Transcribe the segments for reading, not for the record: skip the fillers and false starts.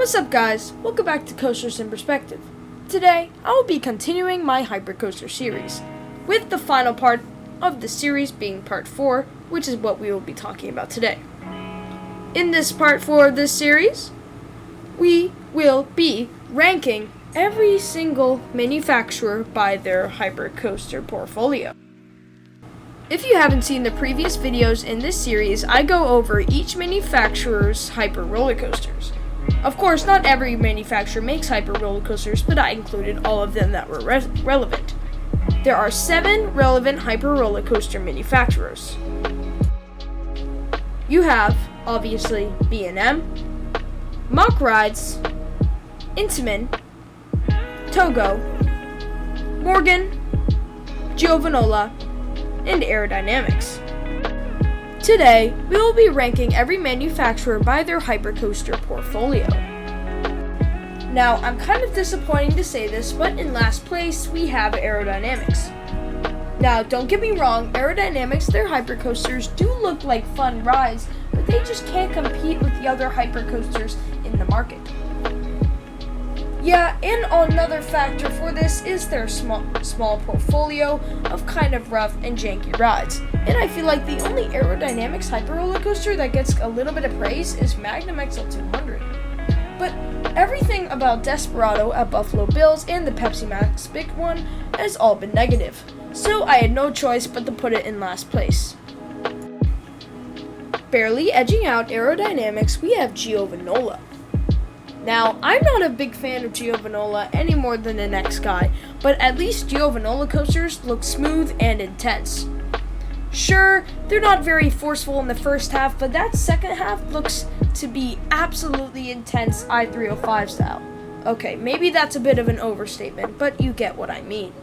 What's up, guys? Welcome back to Coasters in Perspective. Today, I will be continuing my Hypercoaster series, with the final part of the series being part 4, which is what we will be talking about today. In this part 4 of this series, we will be ranking every single manufacturer by their Hypercoaster portfolio. If you haven't seen the previous videos in this series, I go over each manufacturer's hyper roller coasters. Of course, not every manufacturer makes hyper roller coasters, but I included all of them that were relevant. There are 7 relevant hyper roller coaster manufacturers. You have, obviously, B&M, Mack Rides, Intamin, Togo, Morgan, Giovanola, and Aerodynamics. Today, we will be ranking every manufacturer by their hypercoaster portfolio. Now, I'm kind of disappointed to say this, but in last place, we have Aerodynamics. Now, don't get me wrong, Aerodynamics, their hypercoasters do look like fun rides, but they just can't compete with the other hypercoasters in the market. Yeah, and another factor for this is their small portfolio of kind of rough and janky rides. And I feel like the only Aerodynamics hyper roller coaster that gets a little bit of praise is Magnum XL 200. But everything about Desperado at Buffalo Bills and the Pepsi Max Big One has all been negative. So I had no choice but to put it in last place. Barely edging out Aerodynamics, we have Giovanola. Now, I'm not a big fan of Giovanola any more than the next guy, but at least Giovanola coasters look smooth and intense. Sure, they're not very forceful in the first half, but that second half looks to be absolutely intense I-305 style. Okay, maybe that's a bit of an overstatement, but you get what I mean.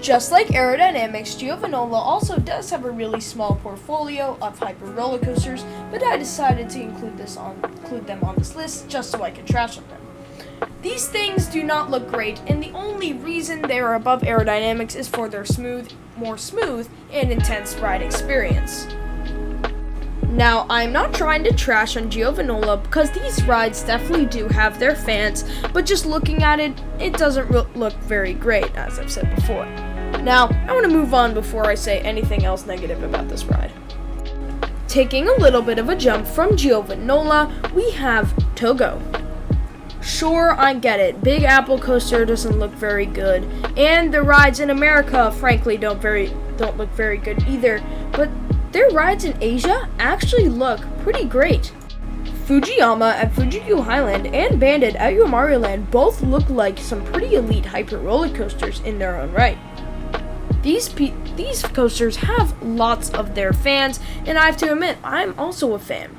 Just like Aerodynamics, Giovanola also does have a really small portfolio of hyper roller coasters, but I decided to include them on this list just so I could trash on them. These things do not look great, and the only reason they are above Aerodynamics is for their more smooth and intense ride experience. Now, I'm not trying to trash on Giovanola because these rides definitely do have their fans, but just looking at it, it doesn't look very great, as I've said before. Now, I want to move on before I say anything else negative about this ride. Taking a little bit of a jump from Giovanola, we have Togo. Sure, I get it, Big Apple Coaster doesn't look very good, and the rides in America, frankly, don't look very good either, but their rides in Asia actually look pretty great. Fujiyama at Fuji-Q Highland and Bandit at Yomaru Land both look like some pretty elite hyper roller coasters in their own right. These coasters have lots of their fans, and I have to admit, I'm also a fan.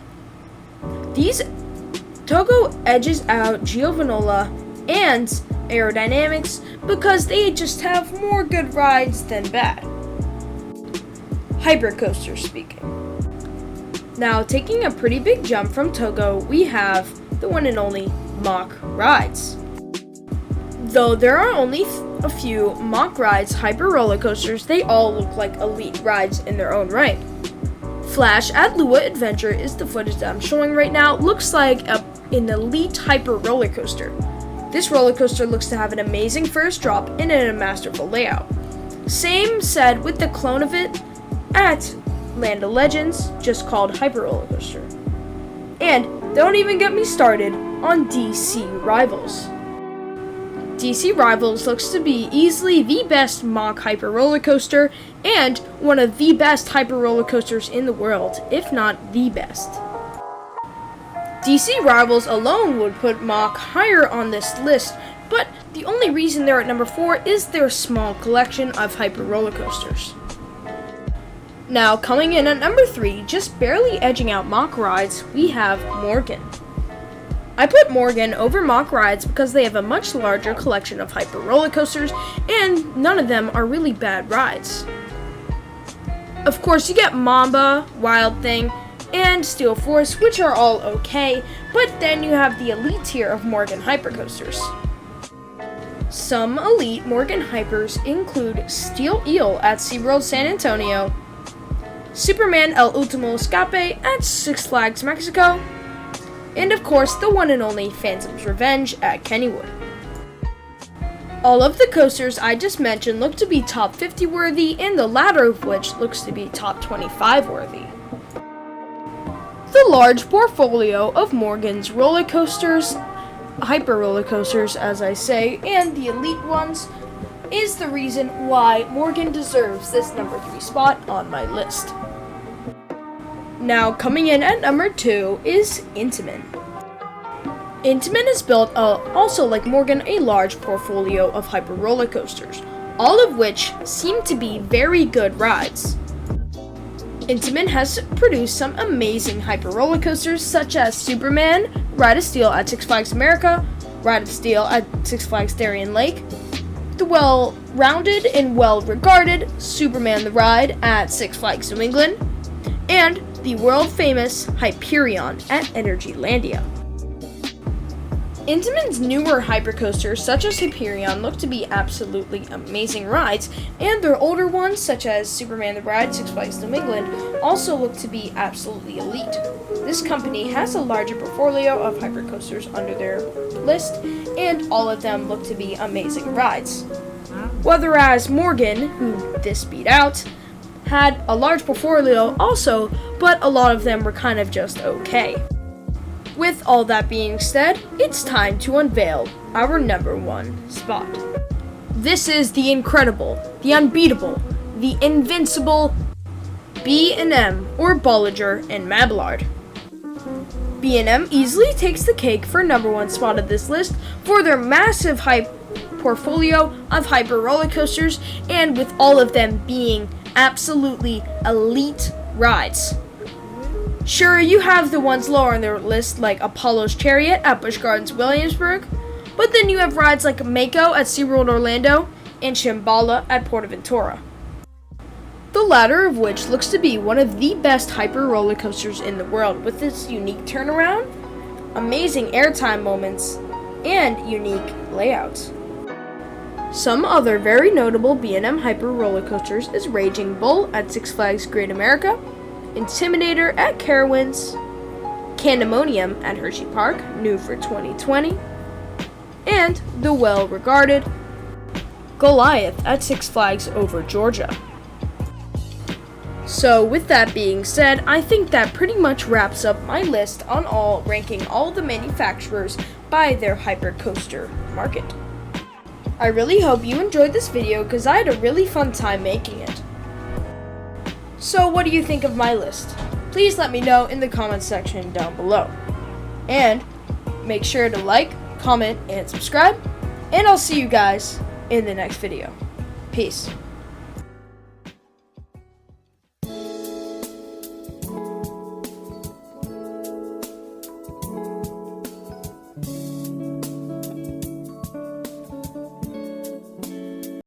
Togo edges out Giovanola and Aerodynamics because they just have more good rides than bad. Hypercoaster speaking. Now, taking a pretty big jump from Togo, we have the one and only Mack Rides. Though there are only a few Mack Rides hyper roller coasters, they all look like elite rides in their own right. Flash at Lua Adventure is the footage that I'm showing right now. Looks like an elite hyper roller coaster. This roller coaster looks to have an amazing first drop and a masterful layout. Same said with the clone of it at Land of Legends, just called Hyper Roller Coaster. And don't even get me started on DC Rivals. DC Rivals looks to be easily the best Mack hyper roller coaster and one of the best hyper roller coasters in the world, if not the best. DC Rivals alone would put Mack higher on this list, but the only reason they're at number 4 is their small collection of hyper roller coasters. Now, coming in at number 3, just barely edging out Mack Rides, we have Morgan. I put Morgan over Mack Rides because they have a much larger collection of hyper roller coasters, and none of them are really bad rides. Of course, you get Mamba, Wild Thing, and Steel Force, which are all okay, but then you have the elite tier of Morgan hypercoasters. Some elite Morgan hypers include Steel Eel at SeaWorld San Antonio, Superman El Ultimo Escape at Six Flags Mexico, and of course the one and only Phantom's Revenge at Kennywood. All of the coasters I just mentioned look to be top 50 worthy, and the latter of which looks to be top 25 worthy. The large portfolio of Morgan's roller coasters, hyper roller coasters as I say, and the elite ones is the reason why Morgan deserves this number 3 spot on my list. Now coming in at number 2 is Intamin. Intamin has built also like Morgan a large portfolio of hyper roller coasters, all of which seem to be very good rides. Intamin has produced some amazing hyper roller coasters such as Superman, Ride of Steel at Six Flags America, Ride of Steel at Six Flags Darien Lake, the well-rounded and well-regarded Superman the Ride at Six Flags New England, and the world-famous Hyperion at Energylandia. Intamin's newer hypercoasters, such as Hyperion, look to be absolutely amazing rides, and their older ones, such as Superman the Ride, Six Flags New England, also look to be absolutely elite. This company has a larger portfolio of hypercoasters under their list, and all of them look to be amazing rides. Whereas Morgan, who this beat out, had a large portfolio also, but a lot of them were kind of just okay. With all that being said, it's time to unveil our number 1 spot. This is the incredible, the unbeatable, the invincible B&M or Bolliger and Mabillard. B&M easily takes the cake for number 1 spot of this list for their massive portfolio of hyper roller coasters, and with all of them being absolutely elite rides. Sure, you have the ones lower on their list like Apollo's Chariot at Busch Gardens Williamsburg, but then you have rides like Mako at SeaWorld Orlando and Shambhala at PortAventura. The latter of which looks to be one of the best hyper roller coasters in the world, with its unique turnaround, amazing airtime moments, and unique layouts. Some other very notable B&M hyper roller coasters is Raging Bull at Six Flags Great America, Intimidator at Carowinds, Candemonium at Hershey Park, new for 2020, and the well-regarded Goliath at Six Flags Over Georgia. So with that being said, I think that pretty much wraps up my list on ranking all the manufacturers by their hypercoaster market. I really hope you enjoyed this video because I had a really fun time making it. So what do you think of my list? Please let me know in the comments section down below. And make sure to like, comment, and subscribe. And I'll see you guys in the next video. Peace.